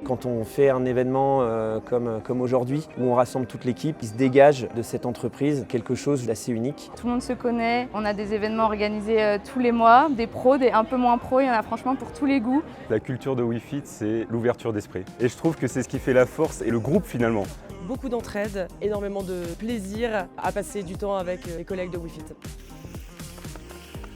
Quand on fait un événement comme aujourd'hui, où on rassemble toute l'équipe, il se dégage de cette entreprise quelque chose d'assez unique. Tout le monde se connaît, on a des événements organisés tous les mois, des pros, des un peu moins pros, il y en a franchement pour tous les goûts. La culture de WeFit, c'est l'ouverture d'esprit. Et je trouve que c'est ce qui fait la force et le groupe finalement. Beaucoup d'entraide, énormément de plaisir à passer du temps avec les collègues de WeFit.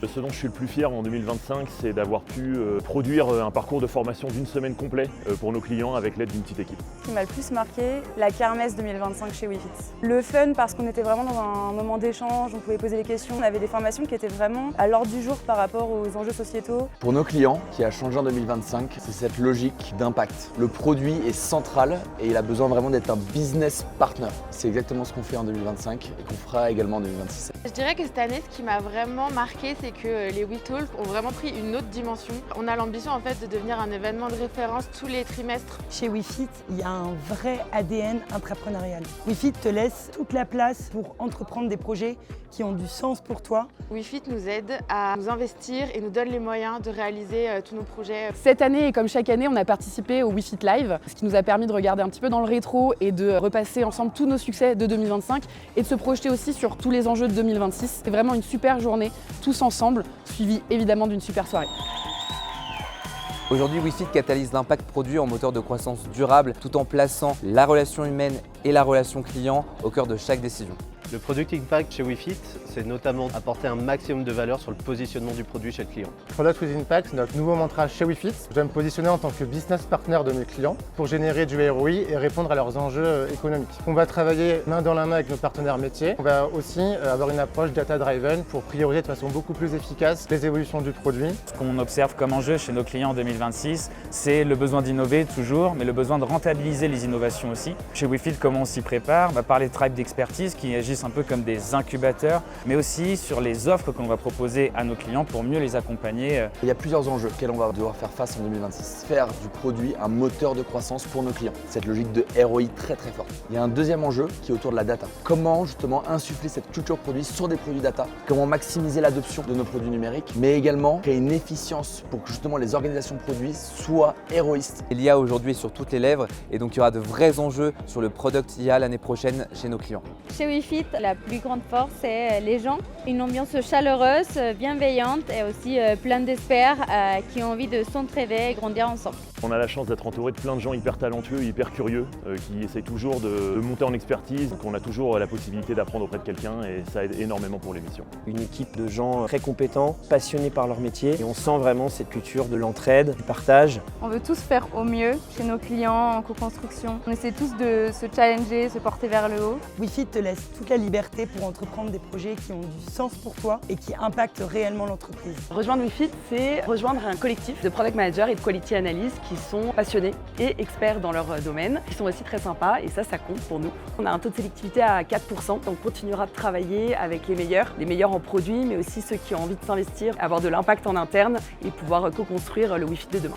Ce dont je suis le plus fier en 2025, c'est d'avoir pu produire un parcours de formation d'une semaine complet pour nos clients avec l'aide d'une petite équipe. Ce qui m'a le plus marqué, la kermesse 2025 chez WeFit. Le fun parce qu'on était vraiment dans un moment d'échange, on pouvait poser des questions, on avait des formations qui étaient vraiment à l'ordre du jour par rapport aux enjeux sociétaux. Pour nos clients, qui a changé en 2025, c'est cette logique d'impact. Le produit est central et il a besoin vraiment d'être un business partner. C'est exactement ce qu'on fait en 2025 et qu'on fera également en 2026. Je dirais que cette année, ce qui m'a vraiment marqué, c'est que les WeTalk ont vraiment pris une autre dimension. On a l'ambition en fait de devenir un événement de référence tous les trimestres. Chez WeFit, il y a un vrai ADN intrapreneurial. WeFit te laisse toute la place pour entreprendre des projets qui ont du sens pour toi. WeFit nous aide à nous investir et nous donne les moyens de réaliser tous nos projets. Cette année, et comme chaque année, on a participé au WeFit Live, ce qui nous a permis de regarder un petit peu dans le rétro et de repasser ensemble tous nos succès de 2025 et de se projeter aussi sur tous les enjeux de 2026. C'est vraiment une super journée, tous ensemble, suivie évidemment d'une super soirée. Aujourd'hui, WeFit catalyse l'impact produit en moteur de croissance durable tout en plaçant la relation humaine et la relation client au cœur de chaque décision. Le Product Impact chez WeFit, c'est notamment apporter un maximum de valeur sur le positionnement du produit chez le client. Product with Impact, c'est notre nouveau mantra chez WeFit. Je dois me positionner en tant que business partner de mes clients pour générer du ROI et répondre à leurs enjeux économiques. On va travailler main dans la main avec nos partenaires métiers. On va aussi avoir une approche data-driven pour prioriser de façon beaucoup plus efficace les évolutions du produit. Ce qu'on observe comme enjeu chez nos clients en 2026, c'est le besoin d'innover toujours, mais le besoin de rentabiliser les innovations aussi. Chez WeFit, comment on s'y prépare? Par les tribes d'expertise qui agissent un peu comme des incubateurs, mais aussi sur les offres qu'on va proposer à nos clients pour mieux les accompagner. Il y a plusieurs enjeux auxquels on va devoir faire face en 2026. Faire du produit un moteur de croissance pour nos clients. Cette logique de ROI très forte. Il y a un deuxième enjeu qui est autour de la data. Comment justement insuffler cette culture produit sur des produits data? Comment maximiser l'adoption de nos produits numériques, mais également créer une efficience pour que justement les organisations de produits soient héroïstes. Il y a aujourd'hui sur toutes les lèvres et donc il y aura de vrais enjeux sur le product IA l'année prochaine chez nos clients. Chez WeFit, la plus grande force, c'est les gens. Une ambiance chaleureuse, bienveillante et aussi plein d'experts qui ont envie de s'entraider et grandir ensemble. On a la chance d'être entouré de plein de gens hyper talentueux, hyper curieux, qui essayent toujours de monter en expertise. Donc on a toujours la possibilité d'apprendre auprès de quelqu'un et ça aide énormément pour l'émission. Une équipe de gens très compétents, passionnés par leur métier et on sent vraiment cette culture de l'entraide, du partage. On veut tous faire au mieux chez nos clients en co-construction. On essaie tous de se challenger, se porter vers le haut. WeFit te laisse toute la liberté pour entreprendre des projets qui ont du sens pour toi et qui impactent réellement l'entreprise. Rejoindre WeFit, c'est rejoindre un collectif de product managers et de quality analysts qui sont passionnés et experts dans leur domaine, qui sont aussi très sympas et ça compte pour nous. On a un taux de sélectivité à 4%, donc on continuera de travailler avec les meilleurs en produits, mais aussi ceux qui ont envie de s'investir, avoir de l'impact en interne et pouvoir co-construire le WeFit de demain.